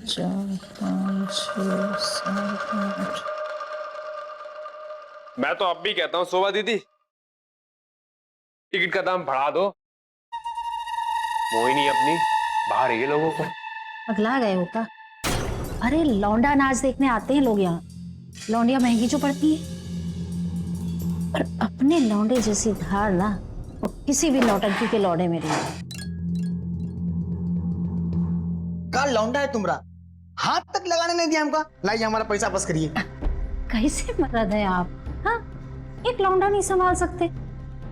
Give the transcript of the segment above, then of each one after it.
4 5 6 7 8। मैं तो अब भी कहता हूँ शोभा दीदी, टिकट का दाम बढ़ा दो। मोहिनी अपनी बाहर है लोगों को। अगला गए हो क्या? अरे लौंडा नाच देखने आते हैं लोग यहाँ। लौंडिया महंगी जो पड़ती है, पर अपने लौंडे जैसी धार ना वो किसी भी नौटंकी के लौंडे में नहीं है। का लौंडा है तुमरा, हाथ तक लगाने नहीं दिया हमको। लाइए हमारा पैसा वापस करिए। कैसे मर्द है आप? हाँ, एक लौंडा नहीं संभाल सकते?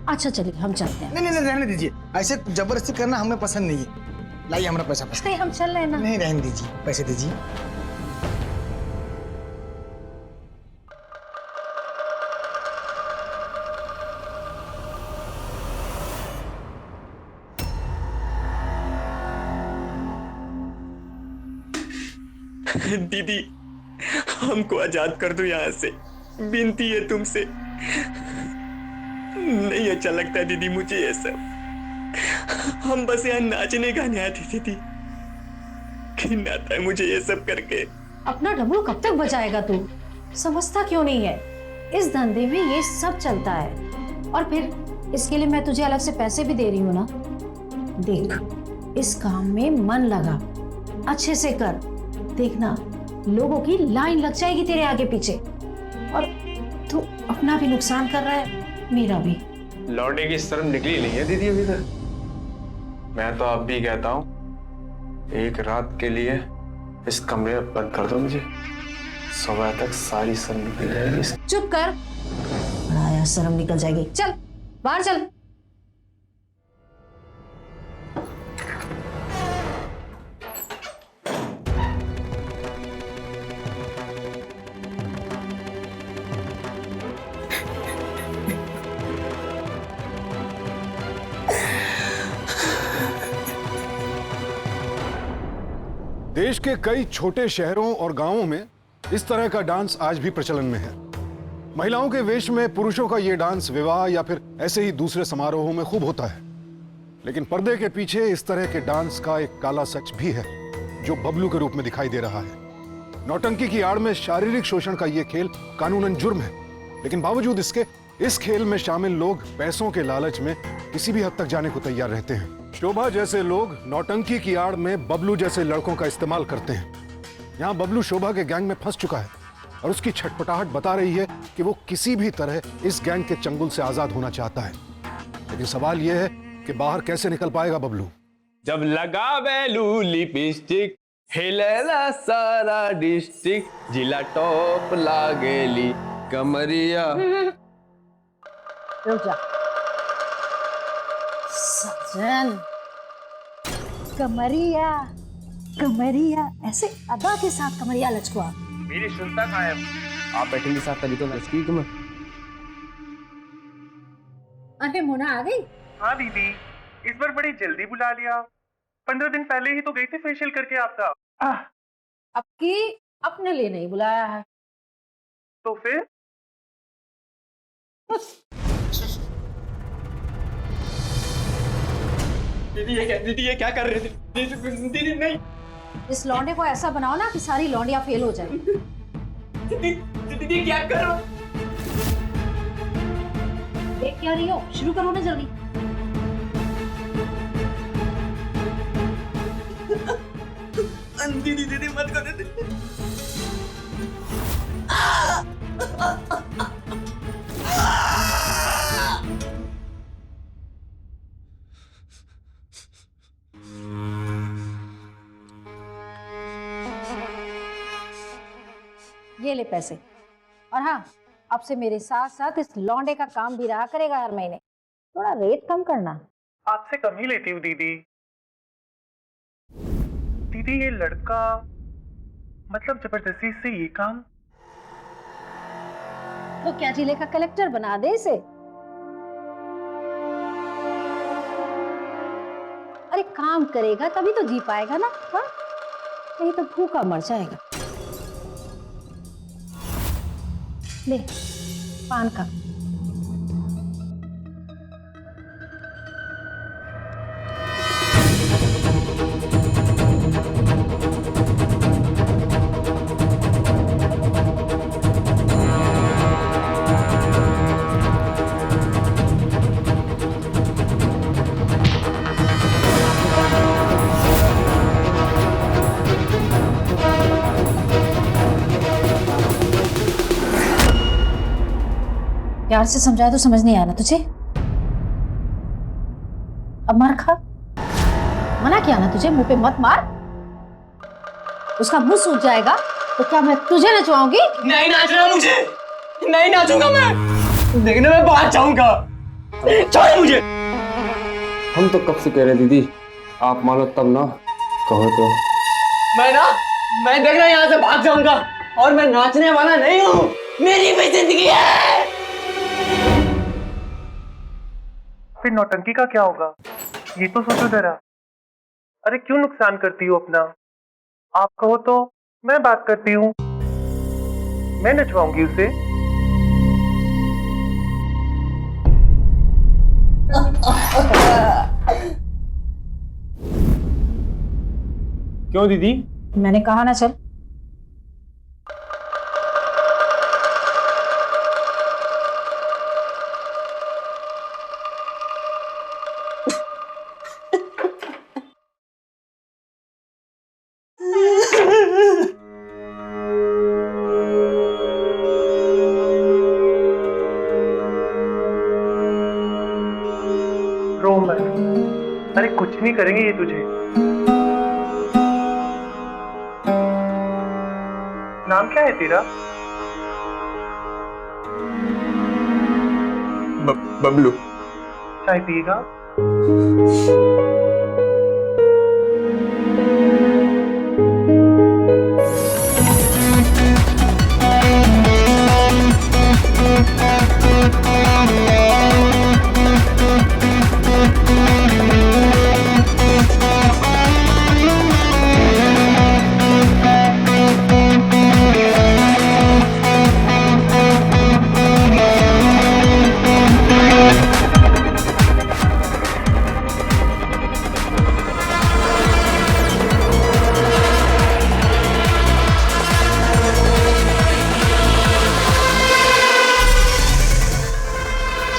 अच्छा चलिए हम चलते हैं। नहीं नहीं रहने दीजिए, ऐसे जबरदस्ती करना हमें पसंद नहीं है। लाइए हमारा पैसा वापस। नहीं हम चल रहे हैं ना। नहीं रहने दीजिए, पैसे दीजिए। दीदी हमको आजाद कर दो यहाँ से, विनती है तुमसे। नहीं अच्छा लगता दीदी मुझे ये सब। हम बस यहाँ नाचने गाने आते थे दीदी, घिन आता है मुझे ये सब करके। अपना डब्लू कब तक बचाएगा तू? समझता क्यों नहीं है? इस धंधे में ये सब चलता है, और फिर इसके लिए मैं तुझे अलग से पैसे भी दे रही हूँ ना। देख, इस काम में मन लगा, अच्छे से कर, देखना लोगों की लाइन लग जाएगी तेरे आगे पीछे, और तू अपना भी नुकसान कर रहा है, मेरा भी। लौंडे की शर्म निकली नहीं है दीदी अभी तक। मैं तो अब भी कहता हूँ, एक रात के लिए इस कमरे में बंद कर दो मुझे, सुबह तक सारी शर्म निकल जाएगी। चुप कर, बड़ा शर्म निकल जाएगी। चल बाहर चल। देश के कई छोटे शहरों और गांवों में इस तरह का डांस आज भी प्रचलन में है। महिलाओं के वेश में पुरुषों का यह डांस विवाह या फिर ऐसे ही दूसरे समारोहों में खूब होता है, लेकिन पर्दे के पीछे इस तरह के डांस का एक काला सच भी है जो बबलू के रूप में दिखाई दे रहा है। नौटंकी की आड़ में शारीरिक शोषण का यह खेल कानूनन जुर्म है, लेकिन बावजूद इसके इस खेल में शामिल लोग पैसों के लालच में किसी भी हद तक जाने को तैयार रहते हैं। शोभा जैसे लोग नौटंकी की आड़ में बबलू जैसे लड़कों का इस्तेमाल करते हैं। यहाँ बबलू शोभा के गैंग में फंस चुका है और उसकी छटपटाहट बता रही है कि वो किसी भी तरह इस गैंग के चंगुल से आजाद होना चाहता है। लेकिन सवाल यह है कि बाहर कैसे निकल पाएगा बबलू। जब लगा बेलू लिपस्टिक, हिलेला सारा डिस्ट्रिक्ट, जिला टॉप लागेली कमरिया। रुक जा सजन। कमरिया कमरिया, ऐसे अदा के साथ कमरिया लचकुआ। मेरी सुनता कहाँ है? आप बैठेंगे साथ तभी तो लचकी तुम्हें। अरे मोना आ गई? हाँ दीदी, इस बार बड़ी जल्दी बुला लिया। 15 दिन पहले ही तो गई थी फेशियल करके आपका। अब की अपने लिए नहीं बुलाया है तो फिर? दीदी ये क्या कर रहे थे? दीदी नहीं। इस लौंडे को ऐसा बनाओ ना कि सारी लौंडियां फेल हो जाए। दीदी क्या करो? देख क्या रही हो? शुरू करो ना जल्दी। दीदी मत करो दीदी। ये ले पैसे, और हाँ, अब से मेरे साथ साथ इस लौंडे का काम भी रहा करेगा हर महीने। थोड़ा रेट कम करना। आपसे कम ही लेती हूँ दीदी। दीदी ये लड़का मतलब जबरदस्ती से ये काम। तो क्या जिले का कलेक्टर बना दे इसे? अरे काम करेगा तभी तो जी पाएगा ना। हाँ, नहीं तो भूखा मर जाएगा। ले पान का। प्यार से समझाया तो समझ नहीं आया ना तुझे? अब मार खा। मना किया ना तुझे, मुंह पे मत मार। उसका मुंह सूज जाएगा तो क्या मैं तुझे नचवाऊंगी? नहीं नाचना मुझे, नहीं नाचूंगा मैं, देखने में बाहर जाऊंगा, छोड़ मुझे। हम तो कब से कह रहे दीदी, आप मानो तब ना, कहो तो। मैं देखना यहाँ से भाग जाऊंगा, और मैं नाचने वाला नहीं हूँ, मेरी भी जिंदगी है। फिर नौटंकी का क्या होगा, ये तो सोचो जरा। अरे क्यों नुकसान करती हो अपना? आप कहो तो मैं बात करती हूँ, मैं नचवाऊंगी उसे। क्यों दीदी? मैंने कहा ना चल। रो मत, अरे कुछ नहीं करेंगे ये तुझे। नाम क्या है तेरा? बबलू। चाय पिएगा?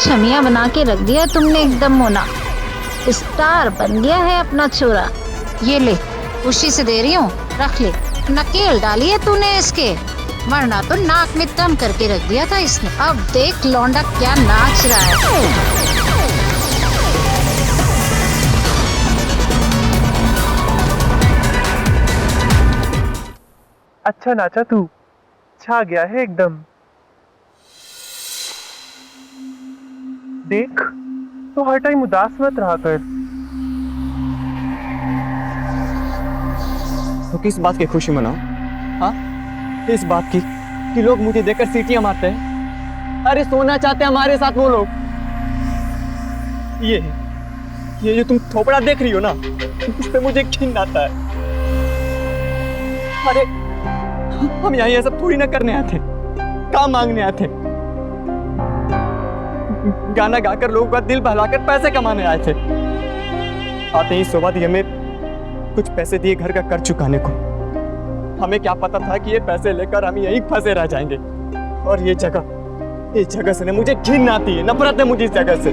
छमिया बना के रख दिया तुमने एकदम मोना। स्टार बन गया है अपना छोरा। ये ले, खुशी से दे रही हूँ, रख ले। नकेल डाली है तूने इसके, वरना तो नाक में दम करके रख दिया था इसने। अब देख लौंडा क्या नाच रहा है। अच्छा नाचा तू, छा गया है एकदम। देख, तो हर टाइम उदास मत रहा कर। तो किस बात की खुशी मनाओ? हाँ, इस बात की कि लोग मुझे देखकर सीटियां मारते हैं। अरे सोना चाहते हैं हमारे साथ वो लोग। ये जो तुम थोपड़ा देख रही हो ना, उस पे मुझे घिन आता है। अरे हम यहाँ ये सब थोड़ी ना करने आए थे, काम मांगने आए थे। गाना गाकर लोगों का दिल बहलाकर पैसे कमाने आए थे। आते ही सुबह दी हमें कुछ पैसे दिए घर का कर्ज चुकाने को। हमें क्या पता था कि ये पैसे लेकर हम यहीं फंसे रह जाएंगे। और ये जगह से मुझे घिन आती है, नफरत है मुझे इस जगह से।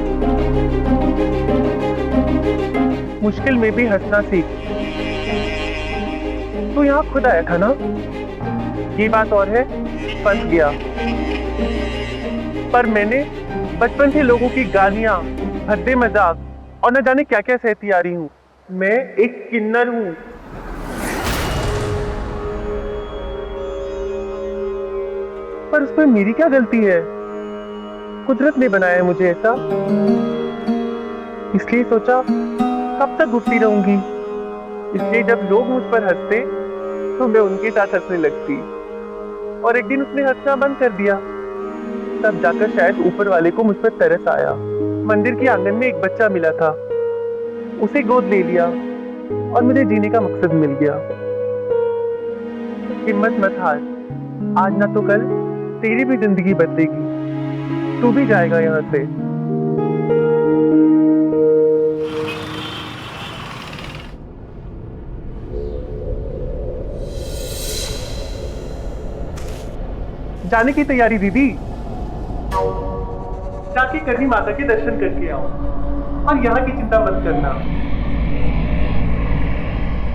मुश्किल में भी हंसना सीख। तू यहाँ खुद आया था ना, ये बात और है, फंस गया। पर मैंने बचपन से लोगों की गालियां, भद्दे मजाक और न जाने क्या क्या सहती आ रही हूँ। मैं एक किन्नर हूँ। पर उसमें मेरी क्या गलती है? कुदरत ने बनाया है मुझे ऐसा, इसलिए सोचा कब तक घुटती रहूंगी। इसलिए जब लोग मुझ पर हंसते तो मैं उनके साथ हंसने लगती। और एक दिन उसने हंसना बंद कर दिया। तब जाकर शायद ऊपर वाले को मुझ पर तरस आया। मंदिर के आंगन में एक बच्चा मिला था, उसे गोद ले लिया और मुझे जीने का मकसद मिल गया। हिम्मत मत हार, आज ना तो कल तेरी भी जिंदगी बदलेगी। तू भी जाएगा यहाँ से। जाने की तैयारी दीदी, जाके करनी माता के दर्शन करके आओ और यहाँ की चिंता मत करना।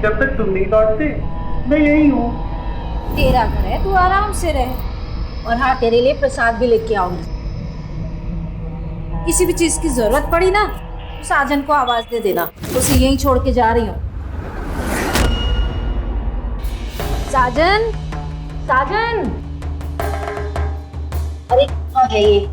जब तक तुम नहीं लौटते मैं यही हूँ। तेरा घर है, तू आराम से रहे। और हाँ, तेरे लिए प्रसाद भी लेके आऊंगी। किसी भी चीज की जरूरत पड़ी ना तो साजन को आवाज दे देना, उसे यहीं छोड़ के जा रही हूँ। साजन, साजन, अरे कहाँ है ये?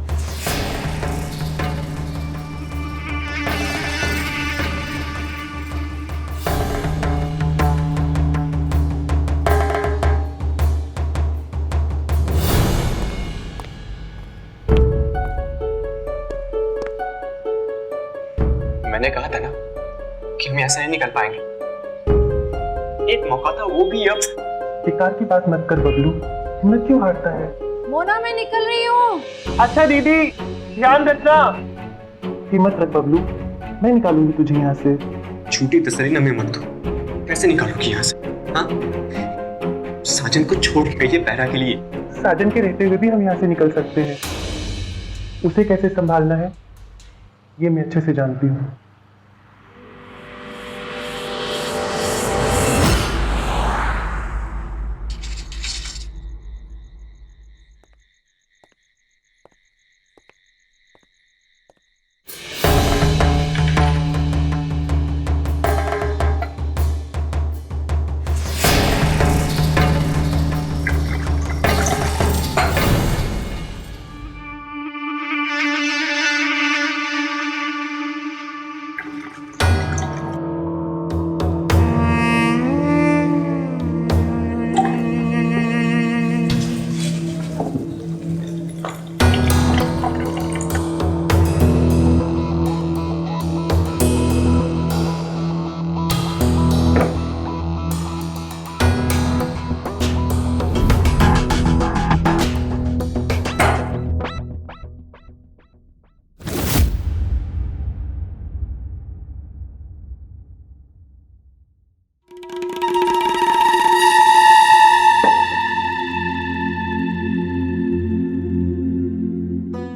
मैंने कहा था ना कि हम ऐसे नहीं निकल पाएंगे। एक मौका था, वो भी अब। बेकार की बात मत कर बबलू, हिम्मत क्यों हारता है? मोना, मैं निकल रही हूँ। अच्छा दीदी, ध्यान रखना। हिम्मत रख बबलू, मैं निकालूंगी तुझे यहाँ से। झूठी तसल्ली न मैं मत दो, कैसे निकालोगी यहाँ से? हाँ, साजन को छोड़ के गई है पैरा के लिए। साजन के रहते हुए भी हम यहाँ से निकल सकते हैं। उसे कैसे संभालना है ये मैं अच्छे से जानती हूँ।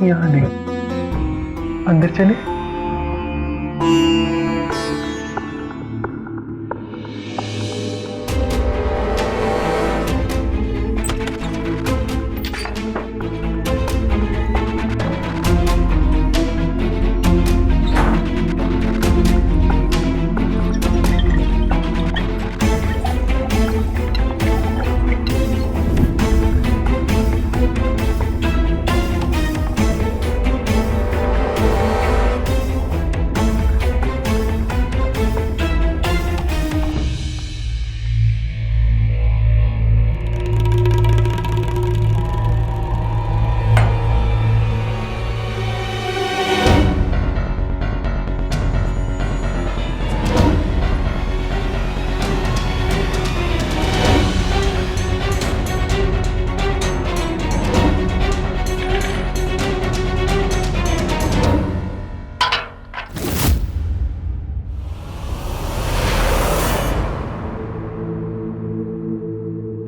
यहाँ नहीं, अंदर चले।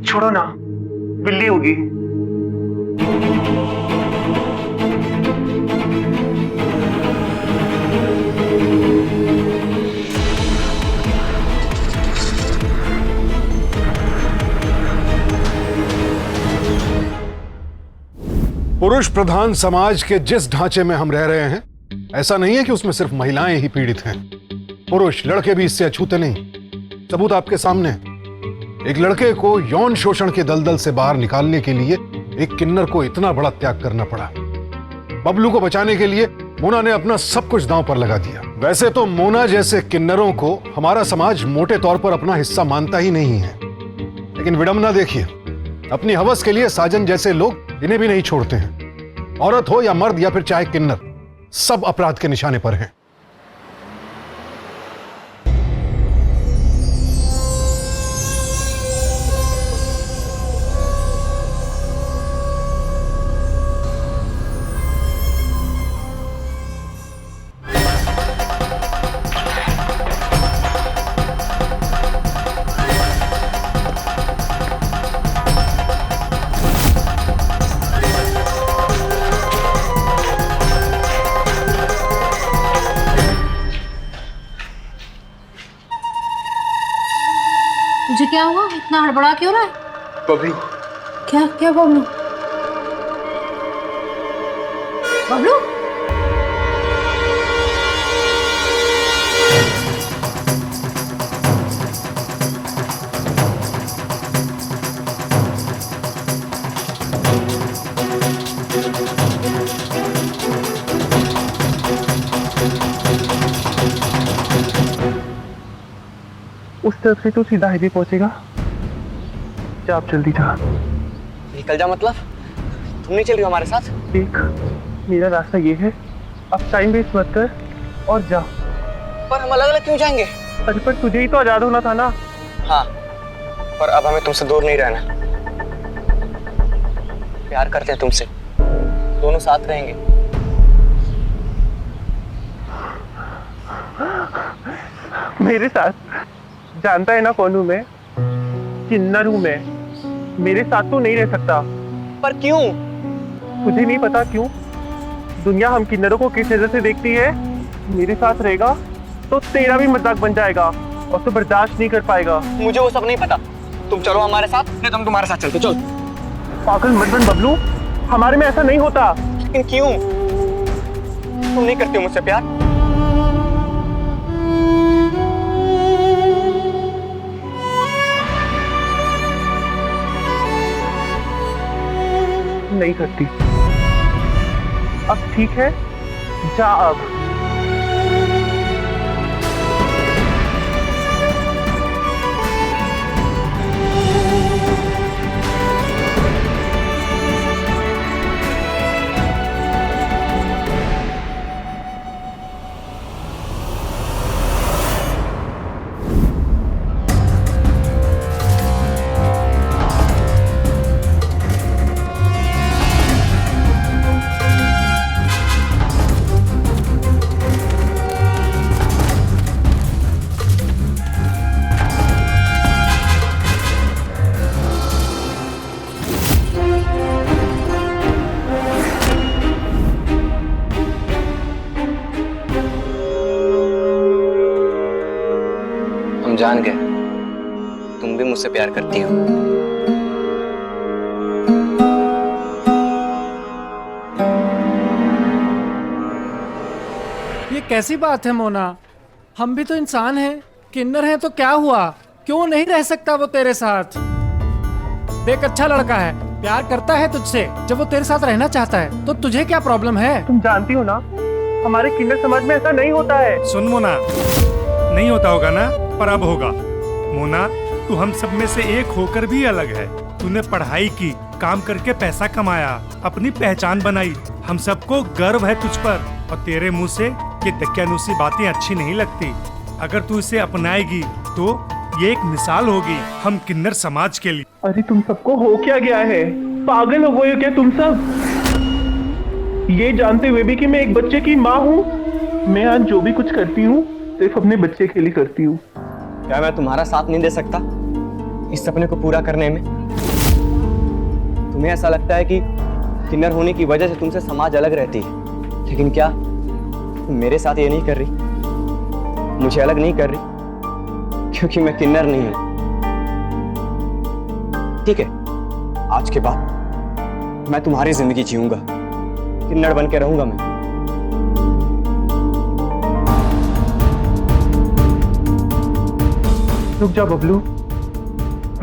छोड़ो ना, बिल्ली होगी। पुरुष प्रधान समाज के जिस ढांचे में हम रह रहे हैं, ऐसा नहीं है कि उसमें सिर्फ महिलाएं ही पीड़ित हैं। पुरुष लड़के भी इससे अछूते नहीं। सबूत आपके सामने है। एक लड़के को यौन शोषण के दलदल से बाहर निकालने के लिए एक किन्नर को इतना बड़ा त्याग करना पड़ा। बबलू को बचाने के लिए मोना ने अपना सब कुछ दांव पर लगा दिया। वैसे तो मोना जैसे किन्नरों को हमारा समाज मोटे तौर पर अपना हिस्सा मानता ही नहीं है, लेकिन विडंबना देखिए, अपनी हवस के लिए साजन जैसे लोग इन्हें भी नहीं छोड़ते हैं। औरत हो या मर्द या फिर चाहे किन्नर, सब अपराध के निशाने पर हैं। तुझे क्या हुआ? इतना हड़बड़ा क्यों रहा है? बबलू, क्या क्या बबलू? बबलू, उस तरफ से तो सीधा हाईवे पहुंचेगा। जा आप जल्दी जा। निकल जा मतलब? तुम नहीं चल रही हो हमारे साथ? देख, मेरा रास्ता ये है, अब टाइम वेस्ट मत कर और जा। पर हम अलग अलग क्यों जाएंगे? अरे पर तुझे ही तो आजाद होना था ना। हाँ, पर अब हमें तुमसे दूर नहीं रहना। प्यार करते हैं तुमसे, दोनों साथ रहेंगे। मेरे साथ? जानता है ना कौन हूँ मैं? किन्नर हूँ मैं। मेरे साथ तो नहीं रह सकता। पर क्यों? तुझे नहीं पता क्यों? दुनिया हम किन्नरों को किस नजर से देखती है। मेरे साथ रहेगा तो तेरा भी मजाक बन जाएगा और तू बर्दाश्त नहीं कर पाएगा। मुझे वो सब नहीं पता। तुम चलो हमारे साथ, नहीं तुम तुम्हारे साथ चलते। चल। पागल मत बन बबलू, हमारे में ऐसा नहीं होता। लेकिन क्यों? तुम नहीं करती हो मुझसे प्यार? नहीं करती। अब ठीक है, जा अब। हम जान गए, तुम भी मुझसे प्यार करती हो। ये कैसी बात है मोना? हम भी तो इंसान हैं, किन्नर हैं तो क्या हुआ? क्यों नहीं रह सकता वो तेरे साथ? देख, अच्छा लड़का है, प्यार करता है तुझसे। जब वो तेरे साथ रहना चाहता है तो तुझे क्या प्रॉब्लम है? तुम जानती हो ना, हमारे किन्नर समाज में ऐसा नहीं होता है। सुन मोना, नहीं होता होगा ना, पर अब होगा। मोना, तू हम सब में से एक होकर भी अलग है। तूने पढ़ाई की, काम करके पैसा कमाया, अपनी पहचान बनाई। हम सबको गर्व है तुझ पर। और तेरे मुंह से ये दक्यानुसी बातें अच्छी नहीं लगती। अगर तू इसे अपनाएगी तो ये एक मिसाल होगी हम किन्नर समाज के लिए। अरे तुम सबको हो क्या गया है? पागल हो गए हो क्या तुम सब? ये जानते हुए भी कि मैं एक बच्चे की माँ हूँ। मैं आज जो भी कुछ करती हूँ सिर्फ अपने बच्चे के लिए करती हूँ। क्या मैं तुम्हारा साथ नहीं दे सकता इस सपने को पूरा करने में? तुम्हें ऐसा लगता है कि किन्नर होने की वजह से तुमसे समाज अलग रहती है, लेकिन क्या तुम मेरे साथ ये नहीं कर रही? मुझे अलग नहीं कर रही क्योंकि मैं किन्नर नहीं हूं। ठीक है, आज के बाद मैं तुम्हारी जिंदगी जीऊंगा, किन्नर बन के रहूंगा मैं। रुक जा बबलू,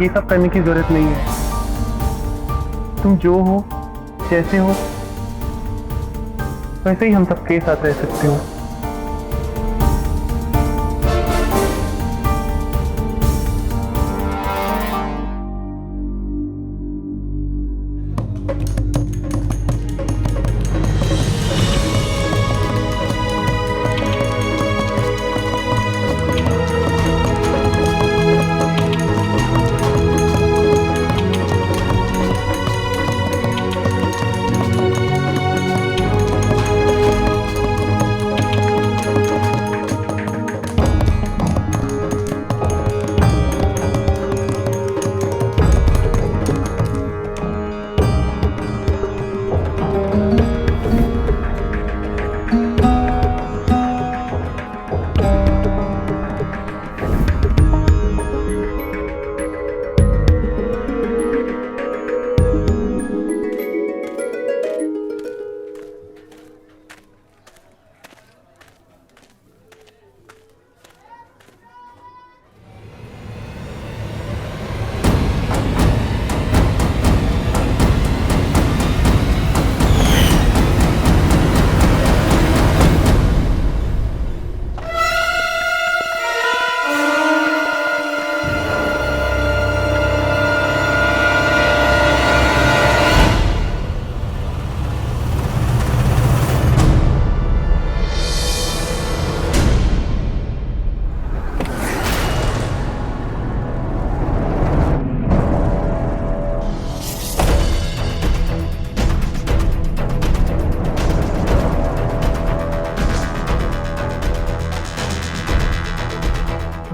ये सब करने की जरूरत नहीं है। तुम जो हो, जैसे हो, वैसे ही हम सबके साथ रह सकते हो।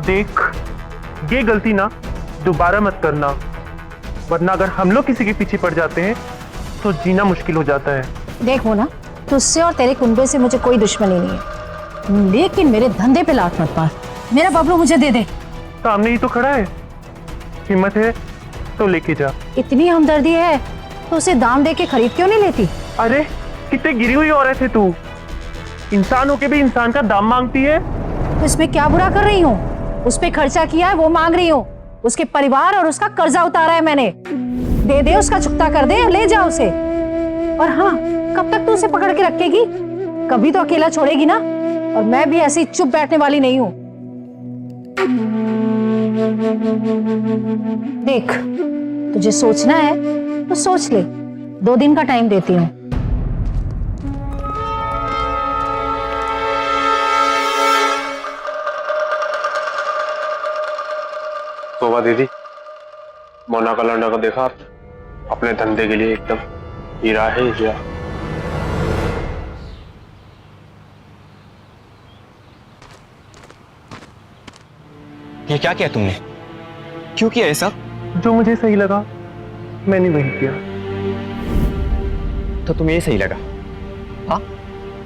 देख, ये गलती ना दोबारा मत करना, वरना अगर हम लोग किसी के पीछे पड़ जाते हैं तो जीना मुश्किल हो जाता है। देख मोना, तुझसे और तेरे कुनबे से मुझे कोई दुश्मनी नहीं है, लेकिन मेरे धंधे पे लात मत मार। मेरा बबलू मुझे दे दे। सामने ही तो खड़ा है, हिम्मत है तो लेके जा। इतनी हमदर्दी है तो उसे दाम दे के खरीद क्यों नहीं लेती? अरे कितने गिरी हुई औरत है तू, इंसान होके भी इंसान का दाम मांगती है। तो इसमें क्या बुरा कर रही हूँ? उस पे खर्चा किया है वो मांग रही हूँ, उसके परिवार और उसका कर्जा उतारा है मैंने। दे दे, उसका चुकता कर दे, ले जा उसे। और हाँ, कब तक तू उसे पकड़ के रखेगी? कभी तो अकेला छोड़ेगी ना, और मैं भी ऐसी चुप बैठने वाली नहीं हूँ। देख, तुझे सोचना है तो सोच ले, 2 दिन का टाइम देती हूँ। शोभा दीदी, मोना का लौंडा को देखा? अपने धंधे के लिए एकदम हीरा है हीरा। ये क्या किया तुमने? क्यों किया ये सब? जो मुझे सही लगा मैंने वही किया। तो तुम्हें ये सही लगा? हाँ,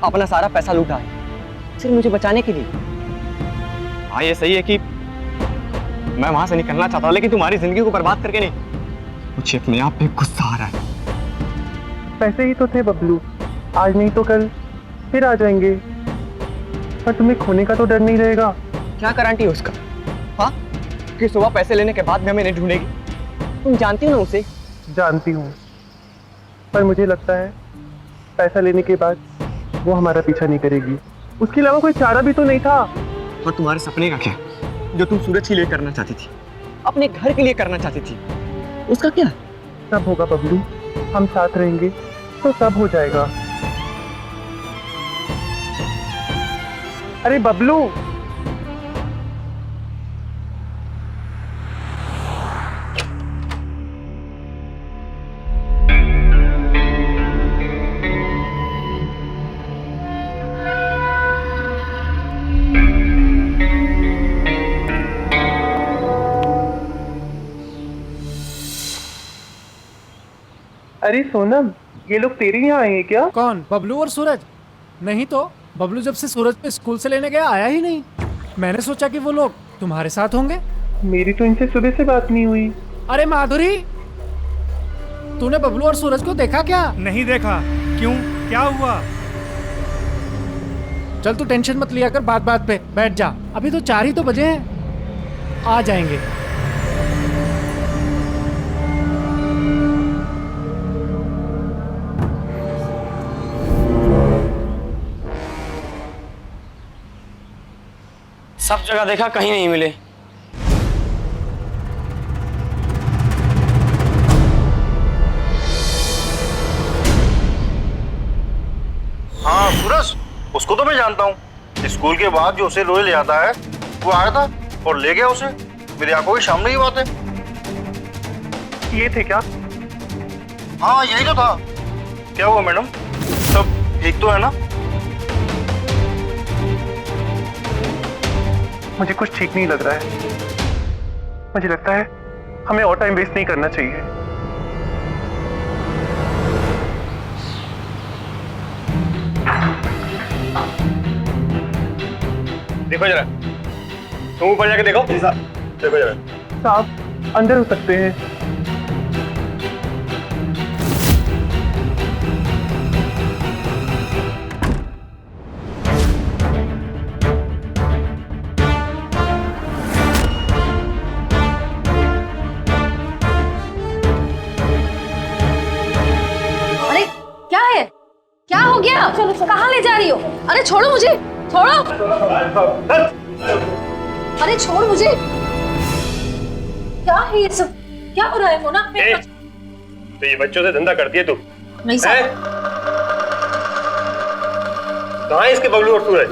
अपना सारा पैसा लूटा है सिर्फ मुझे बचाने के लिए। हाँ, ये सही है कि मैं वहां से निकलना चाहता हूं, लेकिन तुम्हारी जिंदगी को बर्बाद करके नहीं। मुझे अपने आप पे गुस्सा आ रहा है। पैसे ही तो थे बबलू, आज नहीं तो कल फिर आ जाएंगे, पर तुम्हें खोने का तो डर नहीं रहेगा। क्या गारंटी है उसका? हाँ, कि सुबह पैसे लेने के बाद भी हमें नहीं ढूंढेगी? तुम जानती हो ना उसे। जानती हूँ, पर मुझे लगता है पैसा लेने के बाद वो हमारा पीछा नहीं करेगी। उसके अलावा कोई चारा भी तो नहीं था। और तुम्हारे सपने का क्या, जो तुम सूरज के लिए करना चाहती थी, अपने घर के लिए करना चाहती थी, उसका क्या? सब होगा बबलू, हम साथ रहेंगे तो सब हो जाएगा। अरे बबलू, अरे सोनम, ये लोग तेरे यहाँ आए हैं क्या? कौन? बबलू और सूरज? नहीं तो, बबलू जब से सूरज पे स्कूल से लेने गया आया ही नहीं। मैंने सोचा कि वो लोग तुम्हारे साथ होंगे। मेरी तो इनसे सुबह से बात नहीं हुई। अरे माधुरी, तूने बबलू और सूरज को देखा क्या? नहीं देखा। क्यों, क्या हुआ? चल तू टेंशन मत लिया कर, बात बात पे बैठ जा। अभी तो 4 ही तो बजे हैं, आ जाएंगे। सब जगह देखा, कहीं नहीं मिले। हाँ सूरज, उसको तो मैं जानता हूँ। स्कूल के बाद जो उसे रोज ले आता है, वो आया था और ले गया उसे। मेरी आंखों के सामने की बात है। ये थे क्या? हाँ यही तो था। क्या हुआ मैडम, सब ठीक तो है ना? मुझे कुछ ठीक नहीं लग रहा है। मुझे लगता है हमें और टाइम वेस्ट नहीं करना चाहिए। देखो जरा, तुम ऊपर जाके देखो। देखो जरा। साहब अंदर हो सकते हैं। अरे क्या है? क्या हो गया? कहाँ ले जा रही हो? अरे छोड़ो मुझे, छोड़ो। अरे छोड़ मुझे। क्या है ये सब? क्या हो रहा है मोना? तो ये बच्चों से धंधा करती है तू? नहीं साहब। कहाँ है इसके बबलू और सूरज?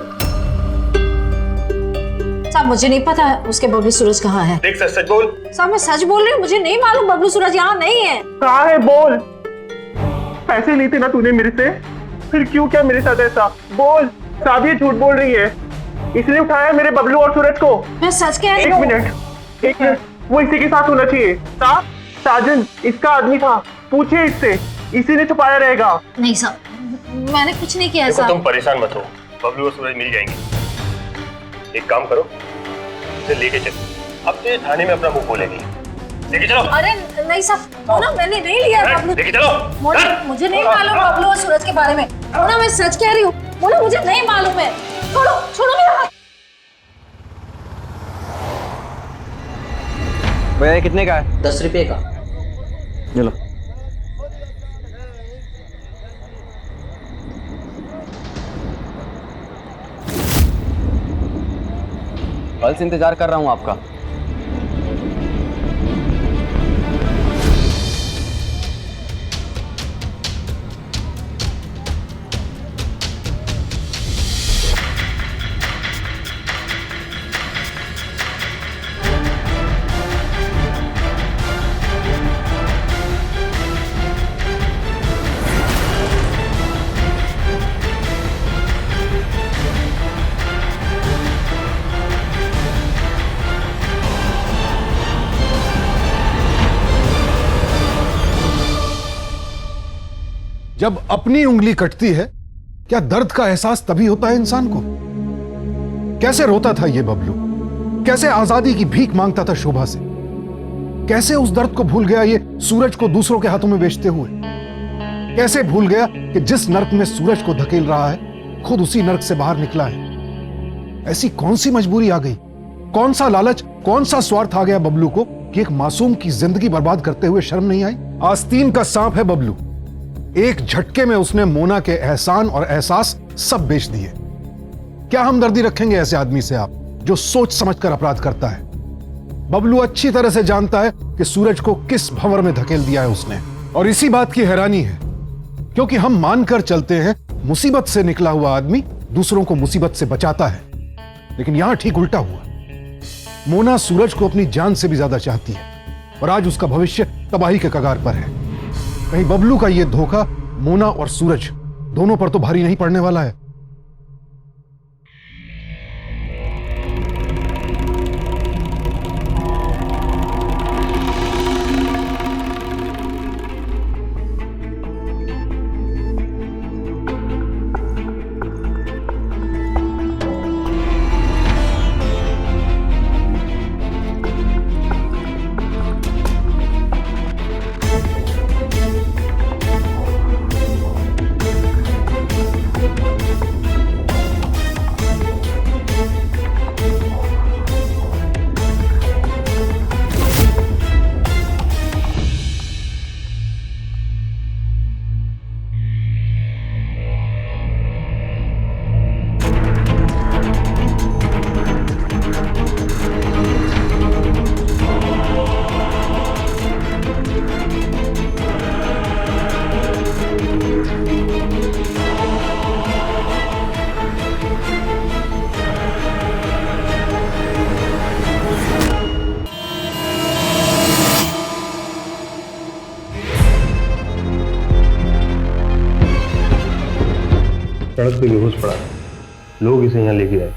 साहब मुझे नहीं पता उसके बबलू सूरज कहाँ है। देख सच सच बोल। साहब मैं सच बोल रही हूँ, मुझे नहीं मालूम बबलू सूरज यहाँ नहीं है। कहाँ है बोल। पैसे लिए थे ना तूने मेरे से, फिर क्यों क्या मेरे साथ ऐसा? बोल। साहब ये झूठ बोल रही है। इसने उठाया मेरे बबलू और सूरज को। मैं सच कह रही एक हूँ। मिनट, वो इसी के साथ होना चाहिए। साजन इसका आदमी था, पूछिए इससे, इसी ने छुपाया रहेगा। नहीं साहब, मैंने कुछ नहीं किया देखो, साहब। तुम परेशान मत हो, बबलू और सूरज मिल जाएंगे। एक काम करो, इसे लेके चलो, अब तो ये थाने में अपना मुंह खोलेगी। लेके चलो। अरे नहीं साहब, मोना मैंने नहीं लिया बबलू। लेके चलो। मोना मुझे नहीं मालूम बबलू और सूरज के बारे में। मोना मैं सच कह रही हूँ, मोना मुझे नहीं मालूम है। छोड़ो छोड़ो मेरा हाथ। भैया ये कितने का है? 10 रुपए का। चलो। कल से इंतजार कर रहा हूँ आपका। जब अपनी उंगली कटती है, क्या दर्द का एहसास तभी होता है इंसान को? कैसे रोता था ये बबलू, कैसे आजादी की भीख मांगता था शोभा से, कैसे उस दर्द को भूल गया ये सूरज को दूसरों के हाथों में बेचते हुए, कैसे भूल गया कि जिस नर्क में सूरज को धकेल रहा है खुद उसी नर्क से बाहर निकला है। ऐसी कौन सी मजबूरी आ गई, कौन सा लालच, कौन सा स्वार्थ आ गया बबलू को कि एक मासूम की जिंदगी बर्बाद करते हुए शर्म नहीं आई? आस्तीन का सांप है बबलू। एक झटके में उसने मोना के एहसान और एहसास सब बेच दिए। क्या हमदर्दी रखेंगे ऐसे आदमी से आप, जो सोच समझकर अपराध करता है? बबलू अच्छी तरह से जानता है कि सूरज को किस भंवर में धकेल दिया है उसने, और इसी बात की हैरानी है क्योंकि हम मानकर चलते हैं मुसीबत से निकला हुआ आदमी दूसरों को मुसीबत से बचाता है, लेकिन यहां ठीक उल्टा हुआ। मोना सूरज को अपनी जान से भी ज्यादा चाहती है और आज उसका भविष्य तबाही के कगार पर है। कहीं बबलू का यह धोखा मोना और सूरज दोनों पर तो भारी नहीं पड़ने वाला है। सड़क पे बेहोश पड़ा है, लोग इसे यहाँ लेके आए,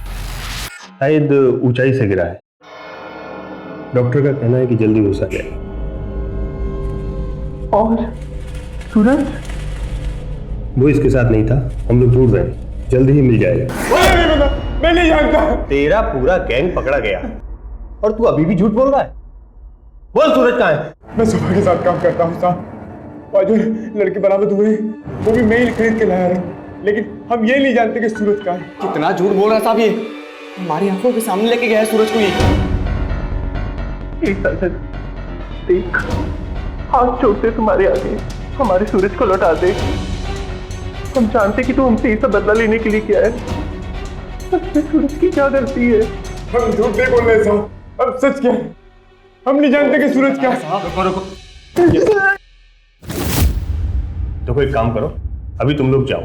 शायद ऊंचाई से गिरा है। डॉक्टर का कहना है कि जल्दी होश आ जाएगा। और सूरज? वो इसके साथ नहीं था, हम लोग ढूंढ रहे हैं, जल्दी ही मिल जाएगा। मैं नहीं जानता। तेरा पूरा गैंग पकड़ा गया और तू अभी भी झूठ बोल रहा है। बोल सूरज कहाँ है? मैं सुबह के साथ काम करता हूँ साहब, और जो लड़के बरामद हुए वो भी मैं ही खरीद के लाया हूँ, लेकिन हम ये नहीं जानते कि सूरज कहाँ है। कितना झूठ बोल रहा साहब, ये हमारी आंखों के सामने लेके गया है सूरज को। ये साजन देख, हाथ जोड़ते तुम्हारे आगे, हमारे सूरज को लौटा दे। हम जानते कि तू हमसे ये सब बदला लेने के लिए किया है। सच सूरज की क्या गलती है? हम झूठ नहीं बोल रहे साहब, अब सच क्या है? हम नहीं जानते कि सूरज क्या है। रुको। देखो एक काम करो, अभी तुम लोग जाओ,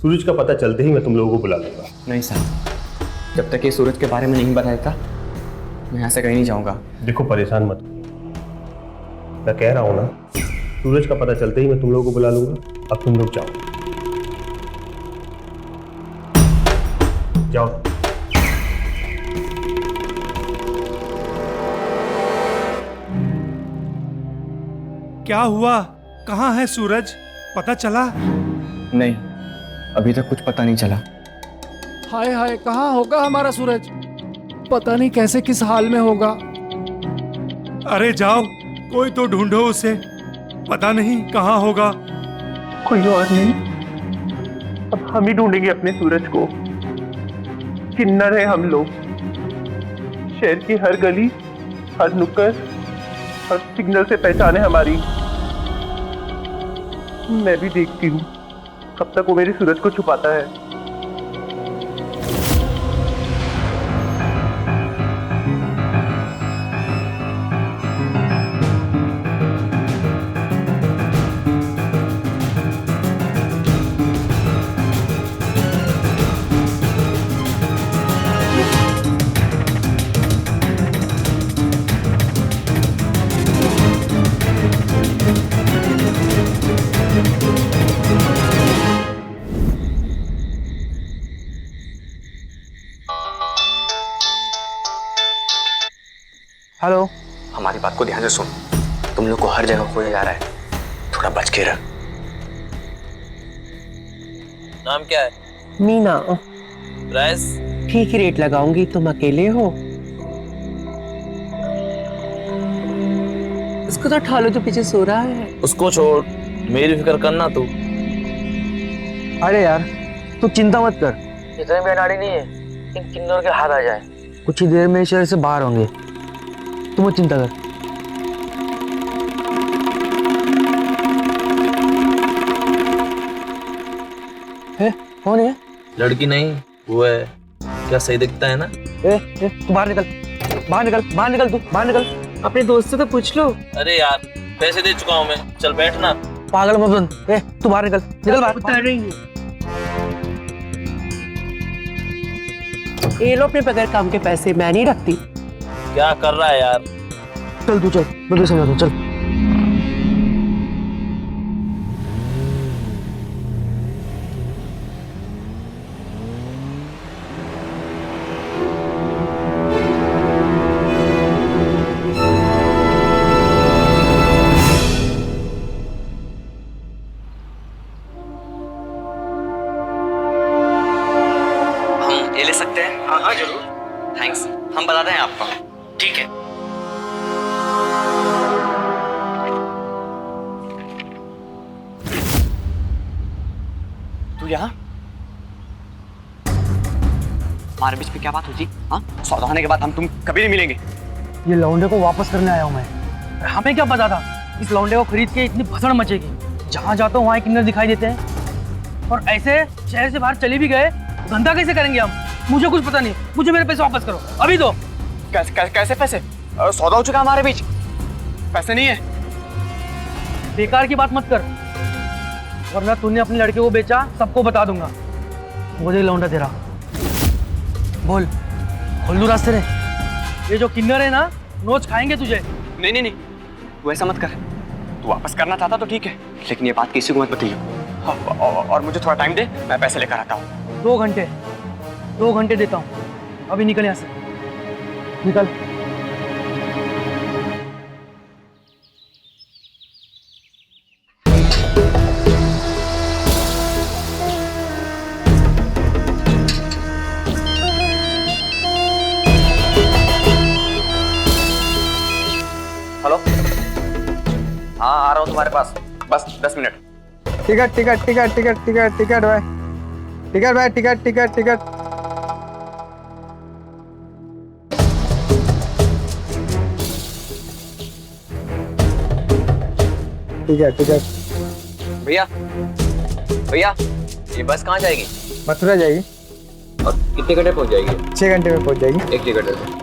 सूरज का पता चलते ही मैं तुम लोगों को बुला लूंगा। नहीं साहब, जब तक ये सूरज के बारे में नहीं बताएगा मैं यहाँ से कहीं नहीं जाऊंगा। देखो परेशान मत, मैं कह रहा हूँ ना, सूरज का पता चलते ही मैं तुम लोगों को बुला लूंगा। अब तुम लोग जाओ। क्या हुआ? कहाँ है सूरज? पता चला? नहीं, अभी तक कुछ पता नहीं चला। हाय हाय, कहाँ होगा हमारा सूरज? पता नहीं कैसे किस हाल में होगा। अरे जाओ, कोई तो ढूंढो उसे। पता नहीं कहाँ होगा। कोई और नहीं, अब हम ही ढूंढेंगे अपने सूरज को। किन्नर है हम लोग। शहर की हर गली, हर नुक्कड़, हर सिग्नल से पहचान है हमारी। मैं भी देखती हूँ कब तक वो मेरे सूरज को छुपाता है। हेलो। हमारी बात को ध्यान से सुन। तुम लोग को हर जगह खोजा जा रहा है, थोड़ा बच के रह। नाम क्या है? मीना। प्राइस? ठीक ही रेट लगाऊंगी। तुम अकेले हो? उसको तो उठा लो जो पीछे सो रहा है। उसको छोड़, मेरी फिक्र करना तू। अरे यार तू चिंता मत कर, इतने भी अनाड़ी नहीं है इन किन्नर के हाथ आ जाए। कुछ ही देर में शहर से बाहर होंगे, तुम मत चिंता कर। है कौन है? लड़की नहीं, वो है। क्या सही दिखता है ना? तू बाहर निकल, बाहर निकल, बाहर निकल, तू बाहर निकल। अपने दोस्त से तो पूछ लो। अरे यार, पैसे दे चुका हूँ मैं, चल बैठना। पागल मत बन। तू बाहर निकल, निकल बाहर। ये लो अपने बगैर काम के पैसे, मैं नहीं रखती। क्या कर रहा है यार? चल तू चल, मैं तुझे समझाता हूँ, चल। हम ये ले सकते हैं? हाँ हाँ जरूर, थैंक्स। हम बताते हैं आपको। ठीक है। तू यहाँ? हमारे बीच में क्या बात हुई? हाँ, सौदा होने के बाद हम तुम कभी नहीं मिलेंगे। ये लौंडे को वापस करने आया हूँ मैं। हमें क्या पता था इस लौंडे को खरीद के इतनी भसड़ मचेगी। जहाँ जाता हूँ वहाँ किन्नर दिखाई देते हैं, और ऐसे शहर से बाहर चले भी गए, धंधा कैसे करेंगे हम? मुझे कुछ पता नहीं, मुझे मेरे पैसे वापस करो अभी दो। कैसे पैसे? सौदा हो चुका हमारे बीच, पैसे नहीं है। बेकार की बात मत कर, वरना तूने अपने लड़के को बेचा सबको बता दूंगा। मुझे लौंडा तेरा। बोल, खोल दू रास्ते रे। ये जो किन्नर है ना, नोच खाएंगे तुझे। नहीं नहीं नहीं, तू ऐसा मत कर। तू वापस करना चाहता तो ठीक है, लेकिन ये बात किसी को मत बताइए। और मुझे थोड़ा टाइम दे, मैं पैसे लेकर आता हूँ। 2 घंटे देता हूँ, अभी निकल यहाँ से, निकल। हेलो, हाँ आ रहा हूँ तुम्हारे पास, बस 10 minute. Ticket ticket ticket ticket ticket ticket भाई, टिकट भाई, ticket ticket ticket. Ticket ticket. भैया भैया, ये बस कहाँ जाएगी? मथुरा जाएगी। और कितने घंटे पहुँच जाएगी? 6 घंटे में पहुंच जाएगी। एक टिकट दे दो।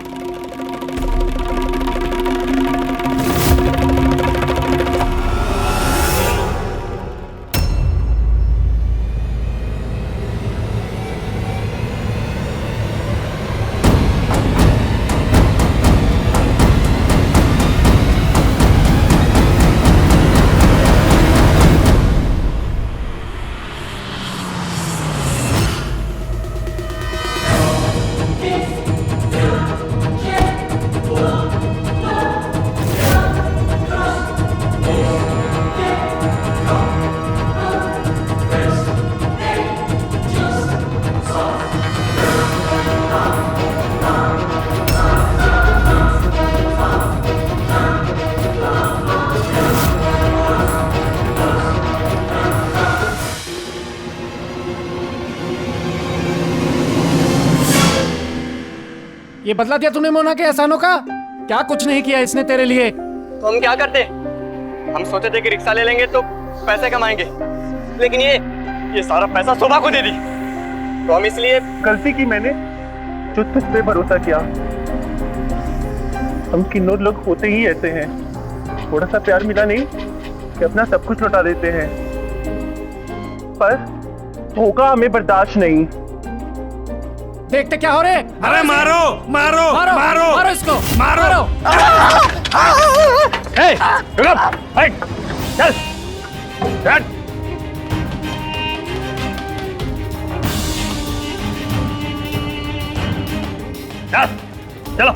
ये बदला दिया तूने मोना के एहसानों का? क्या कुछ नहीं किया इसने तेरे लिए? तो हम क्या करते? हम सोचे थे कि रिक्शा ले लेंगे तो पैसे कमाएंगे, लेकिन ये सारा पैसा शोभा को दे दी। तो हम इसलिए गलती की मैंने जो तुझ पे भरोसा किया। हम किन्नौर लोग होते ही ऐसे हैं, थोड़ा सा प्यार मिला नहीं कि अपना सब कुछ लौटा देते हैं। पर धोखा हमें बर्दाश्त नहीं। देखते क्या हो रहे? अरे मारो मारो मारो मारो मारो इसको, मारो। ए, रुक अब, हट, चल, हट। चल, चलो।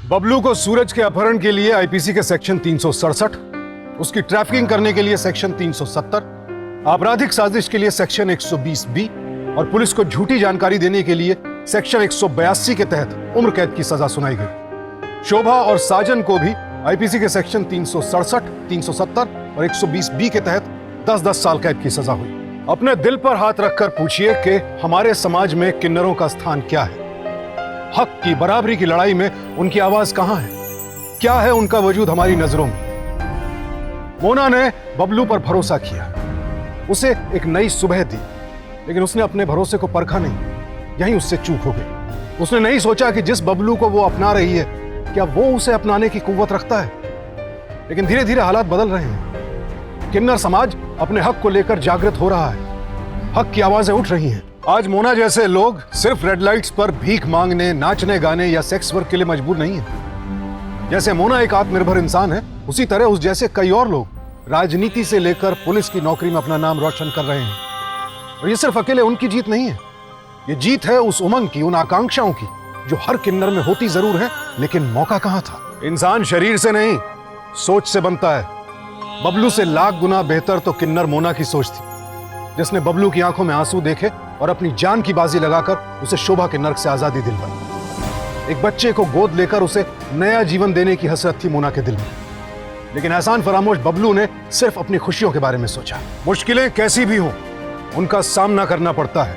बबलू को सूरज के अपहरण के लिए आईपीसी के सेक्शन 367, उसकी ट्रैफिकिंग करने के लिए सेक्शन 370, आपराधिक साजिश के लिए सेक्शन 120 बी और पुलिस को झूठी जानकारी देने के लिए सेक्शन 182 के तहत उम्र कैद की सजा सुनाई गई। शोभा और साजन को भी आईपीसी के सेक्शन 367, 370 और 120 बी के तहत 10-10 साल कैद की सजा हुई। अपने दिल पर हाथ रखकर पूछिए कि हमारे समाज में किन्नरों का स्थान क्या है? हक की बराबरी की लड़ाई में उनकी आवाज कहां है? क्या है उनका वजूद हमारी नजरों में? मोना ने बबलू पर भरोसा किया, उसे एक नई सुबह दी, लेकिन उसने अपने भरोसे को परखा नहीं। यहीं उससे चूक हो गई। उसने नहीं सोचा कि जिस बबलू को वो अपना रही है, क्या वो उसे अपनाने की कुव्वत रखता है? लेकिन धीरे धीरे हालात बदल रहे हैं। किन्नर समाज अपने हक को लेकर जागृत हो रहा है। हक की आवाजें उठ रही हैं। आज मोना जैसे लोग सिर्फ रेड लाइट्स पर भीख मांगने, नाचने गाने या सेक्स वर्क के लिए मजबूर नहीं है। जैसे मोना एक आत्मनिर्भर इंसान है, उसी तरह उस जैसे कई और लोग राजनीति से लेकर पुलिस की नौकरी में अपना नाम रोशन कर रहे हैं। और ये सिर्फ अकेले उनकी जीत नहीं है, ये जीत है उस उमंग की, उन आकांक्षाओं की जो हर किन्नर में होती जरूर है, लेकिन मौका कहां था। इंसान शरीर से नहीं, सोच से बनता है। बबलू से लाख गुना बेहतर तो किन्नर मोना की सोच थी, जिसने बबलू की आंखों में आंसू देखे और अपनी जान की बाजी लगाकर उसे शोभा के नर्क से आजादी दिलवाई। एक बच्चे को गोद लेकर उसे नया जीवन देने की हसरत थी मोना के दिल में। लेकिन एहसान फरामोश बबलू ने सिर्फ अपनी खुशियों के बारे में सोचा। मुश्किलें कैसी भी हों, उनका सामना करना पड़ता है,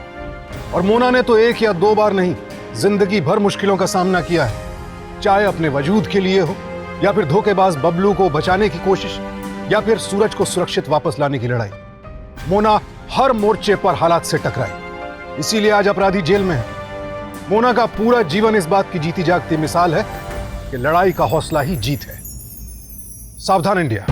और मोना ने तो एक या दो बार नहीं, जिंदगी भर मुश्किलों का सामना किया है। चाहे अपने वजूद के लिए हो, या फिर धोखेबाज बबलू को बचाने की कोशिश, या फिर सूरज को सुरक्षित वापस लाने की लड़ाई। मोना हर मोर्चे पर हालात से टकराई, इसीलिए आज अपराधी जेल में है। मोना का पूरा जीवन इस बात की जीती जागती मिसाल है कि लड़ाई का हौसला ही जीत है। सावधान इंडिया।